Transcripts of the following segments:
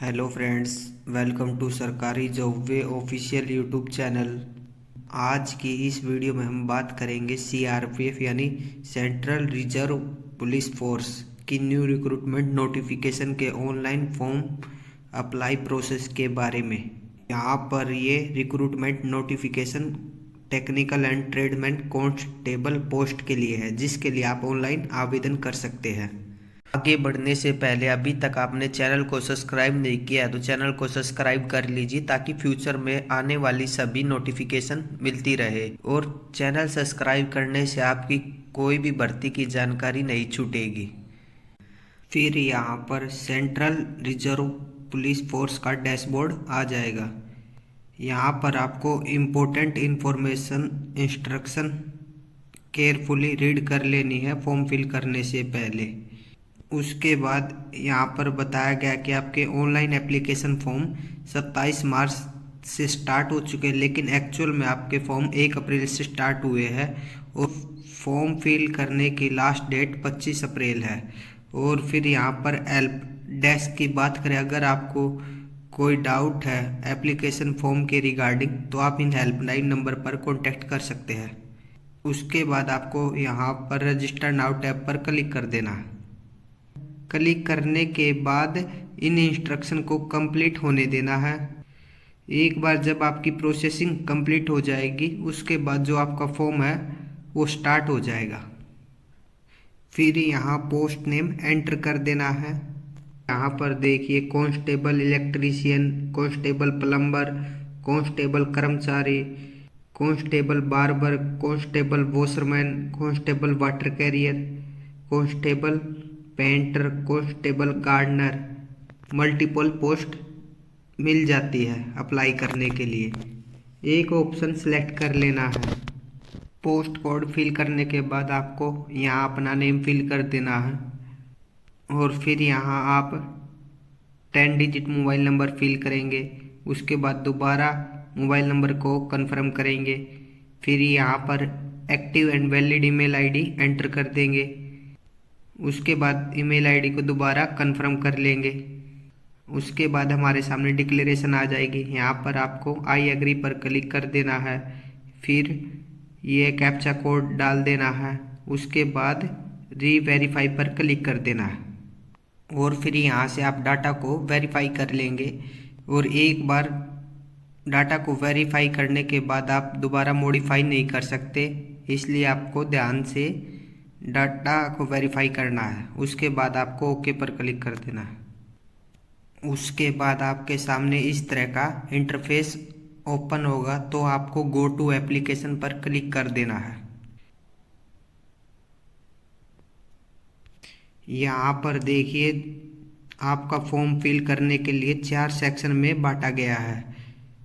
Hello friends, welcome to सरकारी job वे official YouTube channel. आज की इस वीडियो में हम बात करेंगे सीआरपीएफ यानी सेंट्रल रिजर्व पुलिस फोर्स की न्यू रिक्रूटमेंट नोटिफिकेशन के ऑनलाइन फॉर्म अप्लाई प्रोसेस के बारे में। यहाँ पर ये recruitment notification technical and tradesman constable post के लिए है, जिसके लिए आप ऑनलाइन आवेदन कर सकते हैं। आगे बढ़ने से पहले अभी तक आपने चैनल को सब्सक्राइब नहीं किया है तो चैनल को सब्सक्राइब कर लीजिए, ताकि फ्यूचर में आने वाली सभी नोटिफिकेशन मिलती रहे। और चैनल सब्सक्राइब करने से आपकी कोई भी भर्ती की जानकारी नहीं छूटेगी। फिर यहाँ पर सेंट्रल रिजर्व पुलिस फोर्स का डैशबोर्ड आ जाएगा। यहाँ पर आपको important information instruction carefully read कर लेनी है फॉर्म फिल करने से पहले। उसके बाद यहाँ पर बताया गया कि आपके ऑनलाइन एप्लीकेशन फॉर्म 27 मार्च से स्टार्ट हो चुके हैं, लेकिन एक्चुअल में आपके फॉर्म 1 अप्रैल से स्टार्ट हुए हैं और फॉर्म फिल करने की लास्ट डेट 25 अप्रैल है। और फिर यहाँ पर हेल्प डेस्क की बात करें, अगर आपको कोई डाउट है एप्लीकेशन फॉर्म के रिगार्डिंग तो आप इन हेल्पलाइन नंबर पर कॉन्टैक्ट कर सकते हैं। उसके बाद आपको यहाँ पर रजिस्टर नाउ टैब पर क्लिक कर देना है। क्लिक करने के बाद इन इंस्ट्रक्शन को कंप्लीट होने देना है। एक बार जब आपकी प्रोसेसिंग कंप्लीट हो जाएगी, उसके बाद जो आपका फॉर्म है वो स्टार्ट हो जाएगा। फिर यहाँ पोस्ट नेम एंटर कर देना है। यहाँ पर देखिए constable electrician, constable plumber, constable कर्मचारी, constable barber, constable washerman, constable water carrier, constable painter, constable gardener. Multiple post मिल जाती है अप्लाई करने के लिए। एक ऑप्शन सेलेक्ट कर लेना है। पोस्ट कोड फिल करने के बाद आपको यहाँ अपना नेम फिल कर देना है और फिर यहाँ आप 10 डिजिट मोबाइल नंबर फिल करेंगे। उसके बाद दोबारा मोबाइल नंबर को कंफर्म करेंगे। फिर यहाँ पर active and valid email ID enter कर देंगे। उसके बाद ईमेल आईडी को दोबारा कंफर्म कर लेंगे। उसके बाद हमारे सामने डिक्लेरेशन आ जाएगी। यहाँ पर आपको आई एग्री पर क्लिक कर देना है। फिर ये कैप्चा कोड डाल देना है। उसके बाद री वेरीफाई पर क्लिक कर देना है और फिर यहाँ से आप डाटा को वेरीफाई कर लेंगे। और एक बार डाटा को वेरीफाई करने के बाद आप दोबारा मॉडिफाई नहीं कर सकते, इसलिए आपको ध्यान से डाटा को वेरीफाई करना है। उसके बाद आपको ओके पर क्लिक कर देना है। उसके बाद आपके सामने इस तरह का इंटरफेस ओपन होगा, तो आपको गो टू एप्लीकेशन पर क्लिक कर देना है। यहाँ पर देखिए आपका फॉर्म फिल करने के लिए 4 सेक्शन में बांटा गया है।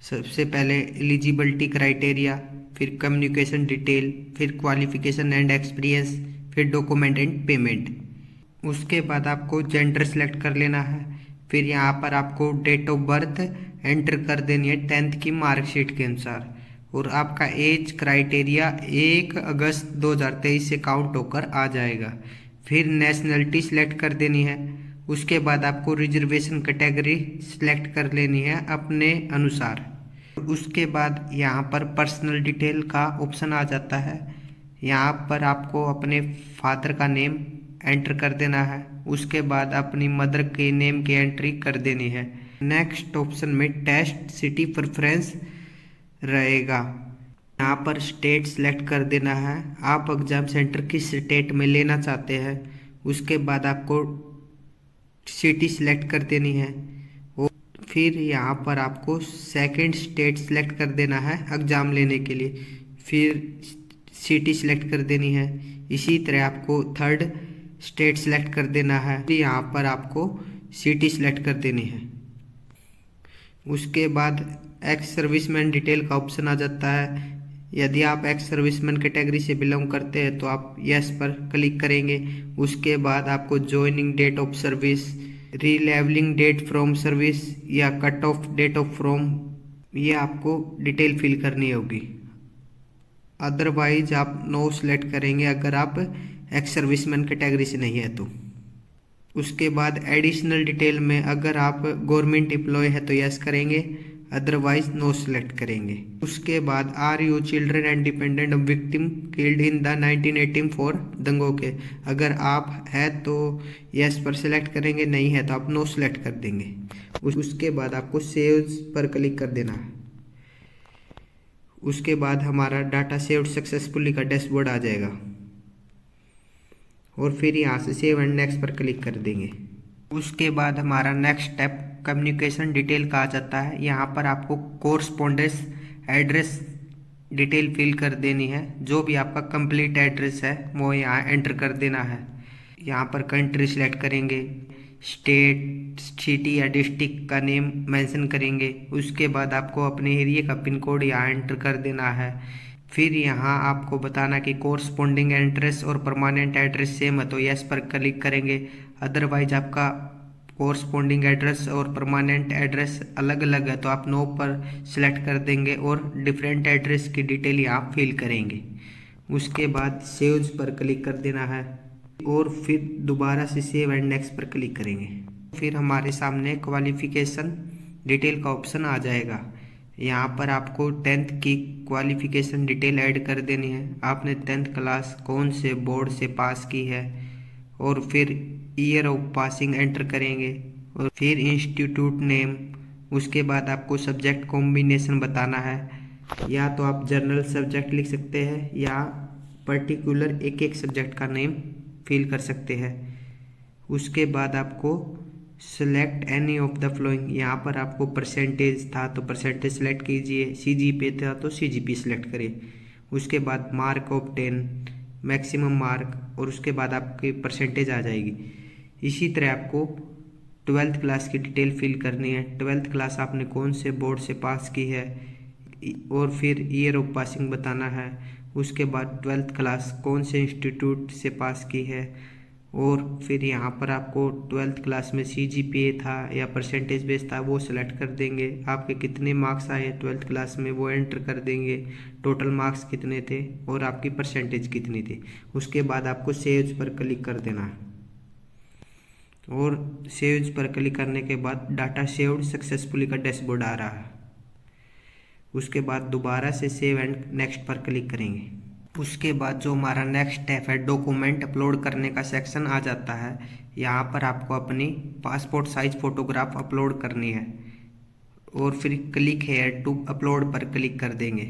सबसे पहले एलिजिबिलिटी क्राइटेरिया, फिर कम्युनिकेशन डिटेल, फिर क्वालिफिकेशन एंड एक्सपीरियंस, फिर डॉक्यूमेंट एंड पेमेंट। उसके बाद आपको जेंडर सेलेक्ट कर लेना है। फिर यहाँ पर आपको डेट ऑफ बर्थ एंटर कर देनी है 10th की मार्कशीट के अनुसार। और आपका एज क्राइटेरिया 1 अगस्त 2023 से काउंट होकर आ जाएगा। फिर नेशनलिटी सेलेक्ट कर देनी है। उसके बाद आपको रिजर्वेशन कैटेगरी सेलेक्ट कर लेनी है अपने अनुसार। उसके बाद यहाँ पर पर्सनल डिटेल का ऑप्शन आ जाता है। यहाँ पर आपको अपने फादर का नेम एंटर कर देना है। उसके बाद अपनी मदर के नेम की एंट्री कर देनी है। नेक्स्ट ऑप्शन में टेस्ट सिटी प्रेफरेंस रहेगा। यहाँ पर स्टेट सेलेक्ट कर देना है, आप एग्जाम सेंटर किस स्टेट में लेना चाहते हैं। उसके बाद आपको सिटी सेलेक्ट कर देनी है और फिर यहाँ पर आपको सेकंड स्टेट सेलेक्ट कर देना है एग्ज़ाम लेने के लिए। फिर सिटी सेलेक्ट कर देनी है। इसी तरह आपको थर्ड स्टेट सेलेक्ट कर देना है। फिर यहाँ पर आपको सिटी सेलेक्ट कर देनी है। उसके बाद एक्स सर्विसमैन डिटेल का ऑप्शन आ जाता है। यदि आप एक्स सर्विसमैन कैटेगरी से बिलोंग करते हैं तो आप यस पर क्लिक करेंगे। उसके बाद आपको joining date of service, relieving date from service या cut off date of from, ये आपको डिटेल फिल करनी होगी। अदरवाइज आप नो सेलेक्ट करेंगे अगर आप एक्स सर्विसमैन कैटेगरी से नहीं है तो। उसके बाद एडिशनल डिटेल में अगर आप गवर्नमेंट एम्प्लॉय है तो यस करेंगे, अदरवाइज नो सेलेक्ट करेंगे। उसके बाद are you children and dependent victim killed in the 1984 दंगों के, अगर आप है तो यस पर सिलेक्ट करेंगे, नहीं है तो आप नो सेलेक्ट कर देंगे। उसके बाद आपको सेव पर क्लिक कर देना है। उसके बाद हमारा डाटा सेव्ड सक्सेसफुली का डैशबोर्ड आ जाएगा और फिर यहाँ से सेव एंड नेक्स्ट पर क्लिक कर देंगे। उसके बाद हमारा नेक्स्ट स्टेप कम्युनिकेशन डिटेल का आ जाता है। यहाँ पर आपको कोरस्पोंडेंस एड्रेस डिटेल फिल कर देनी है। जो भी आपका कंप्लीट एड्रेस है वो यहाँ एंटर कर देना है। यहाँ पर कंट्री सिलेक्ट करेंगे, स्टेट, सिटी या डिस्ट्रिक्ट का नेम मेंशन करेंगे। उसके बाद आपको अपने एरिया का पिन कोड यहाँ एंटर कर देना है। फिर यहाँ आपको बताना कि कोरस्पोंडिंग एड्रेस और परमानेंट एड्रेस सेम है तो यस पर क्लिक करेंगे, अदरवाइज आपका कोरस्पोंडिंग एड्रेस और परमानेंट एड्रेस अलग अलग है तो आप नो पर सिलेक्ट कर देंगे और डिफरेंट एड्रेस की डिटेल यहाँ फिल करेंगे। उसके बाद सेव्स पर क्लिक कर देना है और फिर दोबारा से सेव एंड नेक्स्ट पर क्लिक करेंगे। फिर हमारे सामने क्वालिफिकेशन डिटेल का ऑप्शन आ जाएगा। यहाँ पर आपको 10th की क्वालिफिकेशन डिटेल ऐड कर देनी है। आपने 10th क्लास कौन से बोर्ड से पास की है और फिर ईयर ऑफ पासिंग एंटर करेंगे और फिर इंस्टीट्यूट नेम। उसके बाद आपको सब्जेक्ट कॉम्बिनेशन बताना है, या तो आप जनरल सब्जेक्ट लिख सकते हैं या पर्टिकुलर एक एक सब्जेक्ट का नेम फिल कर सकते हैं। उसके बाद आपको select any of the flowing, यहाँ पर आपको परसेंटेज था तो परसेंटेज सेलेक्ट कीजिए, सीजीपीए था तो सीजीपीए सेलेक्ट करिए। उसके बाद मार्क ऑफ 10 मैक्सिमम मार्क और उसके बाद आपकी परसेंटेज आ जाएगी। इसी तरह आपको 12th क्लास की डिटेल फिल करनी है। 12th क्लास आपने कौन से बोर्ड से पास की है और फिर ईयर ऑफ पासिंग बताना है। उसके बाद 12th क्लास कौन से इंस्टीट्यूट से पास की है और फिर यहाँ पर आपको 12th क्लास में सीजीपीए था या परसेंटेज बेस था वो सिलेक्ट कर देंगे। आपके कितने मार्क्स आए 12th क्लास में वो एंटर कर देंगे, टोटल मार्क्स कितने थे और आपकी परसेंटेज कितनी थी। उसके बाद आपको सेव्स पर क्लिक कर देना है और सेव्स पर क्लिक करने के बाद डाटा सेव्ड सक्सेसफुली का डैशबोर्ड आ रहा है। उसके बाद दोबारा से सेव एंड नेक्स्ट पर क्लिक करेंगे। उसके बाद जो हमारा नेक्स्ट स्टेप है डॉक्यूमेंट अपलोड करने का सेक्शन आ जाता है। यहाँ पर आपको अपनी पासपोर्ट साइज फ़ोटोग्राफ अपलोड करनी है और फिर क्लिक हेयर टू अपलोड पर क्लिक कर देंगे।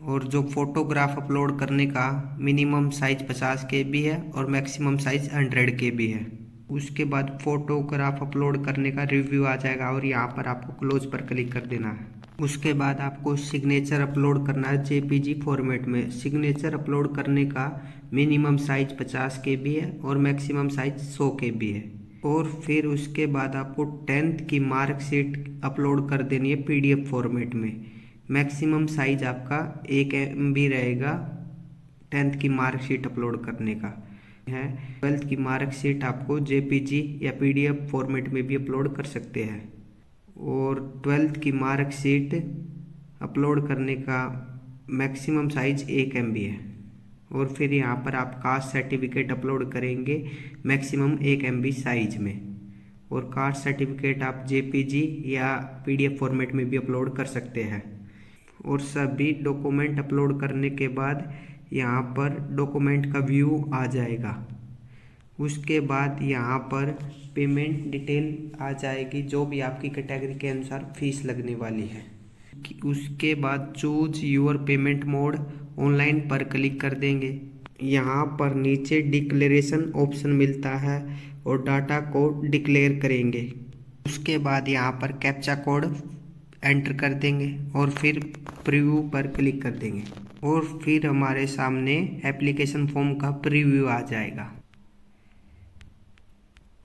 और जो फोटोग्राफ अपलोड करने का मिनिमम साइज 50 KB है और मैक्सिमम साइज 100 KB है। उसके बाद फोटोग्राफ अपलोड करने का रिव्यू आ जाएगा और यहाँ पर आपको क्लोज पर क्लिक कर देना है। उसके बाद आपको सिग्नेचर अपलोड करना है जेपीजी फॉर्मेट में। सिग्नेचर अपलोड करने का मिनिमम साइज 50 KB है और मैक्सिमम साइज 100 KB है। और फिर उसके बाद आपको 10th की मार्कशीट अपलोड कर देनी है PDF फॉर्मेट में। मैक्सिमम साइज आपका 1 MB रहेगा 10th की मार्कशीट अपलोड करने का है। 12th की मार्कशीट आपको JPG या PDF फॉर्मेट में भी अपलोड कर सकते हैं। और 12th की मार्कशीट अपलोड करने का मैक्सिमम साइज 1 MB है। और फिर यहाँ पर आप कास्ट सर्टिफिकेट अपलोड करेंगे मैक्सिमम 1 MB साइज में। और कास्ट सर्टिफिकेट आप JPG या PDF फॉर्मेट में भी अपलोड कर सकते हैं। और सभी डॉक्यूमेंट अपलोड करने के बाद यहाँ पर डॉक्यूमेंट का व्यू आ जाएगा। उसके बाद यहाँ पर पेमेंट डिटेल आ जाएगी, जो भी आपकी कैटेगरी के अनुसार फीस लगने वाली है। उसके बाद choose your payment mode online पर क्लिक कर देंगे। यहाँ पर नीचे डिक्लेरेशन ऑप्शन मिलता है और डाटा को डिक्लेयर करेंगे। उसके बाद यहाँ पर कैप्चा कोड एंटर कर देंगे और फिर प्रीव्यू पर क्लिक कर देंगे और फिर हमारे सामने एप्लीकेशन फॉर्म का प्रीव्यू आ जाएगा।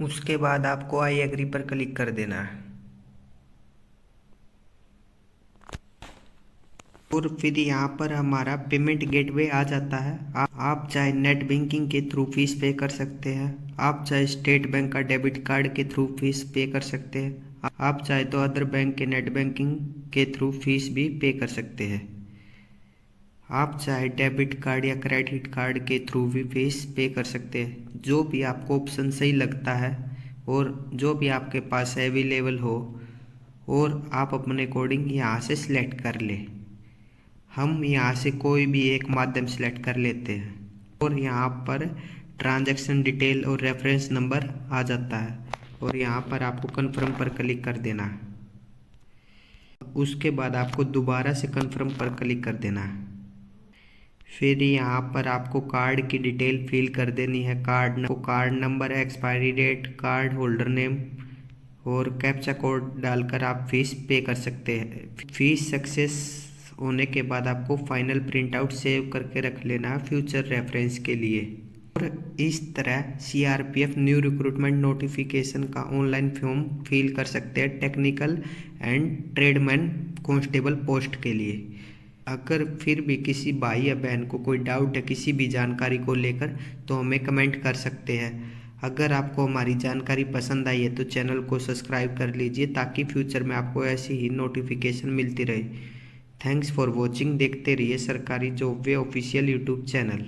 उसके बाद आपको आई एग्री पर क्लिक कर देना है और फिर यहाँ पर हमारा पेमेंट गेटवे आ जाता है। आप चाहे नेट बैंकिंग के थ्रू फीस पे कर सकते हैं, आप चाहे स्टेट बैंक का डेबिट कार्ड के थ्रू फीस पे कर सकते हैं, आप चाहे तो अदर बैंक के नेट बैंकिंग के थ्रू फीस भी पे कर सकते हैं। आप चाहे डेबिट कार्ड या क्रेडिट कार्ड के थ्रू भी फीस पे कर सकते हैं, जो भी आपको ऑप्शन सही लगता है और जो भी आपके पास अवेलेबल हो और आप अपने अकॉर्डिंग यहाँ से सिलेक्ट कर ले। हम यहाँ से कोई भी एक माध्यम सेलेक्ट कर लेते हैं और यहाँ पर ट्रांजैक्शन डिटेल और रेफरेंस नंबर आ जाता है और यहाँ पर आपको कन्फर्म पर क्लिक कर देना है। उसके बाद आपको दोबारा से कन्फर्म पर क्लिक कर देना है। फिर यहाँ पर आपको कार्ड की डिटेल फिल कर देनी है। Card number, expiry date, card holder name और कैप्चा कोड डालकर आप फीस पे कर सकते हैं। फीस सक्सेस होने के बाद आपको फाइनल प्रिंट आउट सेव करके रख लेना है फ्यूचर रेफरेंस के लिए। और इस तरह सीआरपीएफ न्यू रिक्रूटमेंट नोटिफिकेशन का ऑनलाइन फॉर्म फिल कर सकते हैं technical and tradesman constable post के लिए। अगर फिर भी किसी भाई या बहन को कोई डाउट है किसी भी जानकारी को लेकर तो हमें कमेंट कर सकते हैं। अगर आपको हमारी जानकारी पसंद आई है तो चैनल को सब्सक्राइब कर लीजिए ताकि फ्यूचर में आपको ऐसी ही नोटिफिकेशन मिलती रहे। Thanks for watching. देखते रहिए सरकारी जॉब वे ऑफिशियल यूट्यूब चैनल।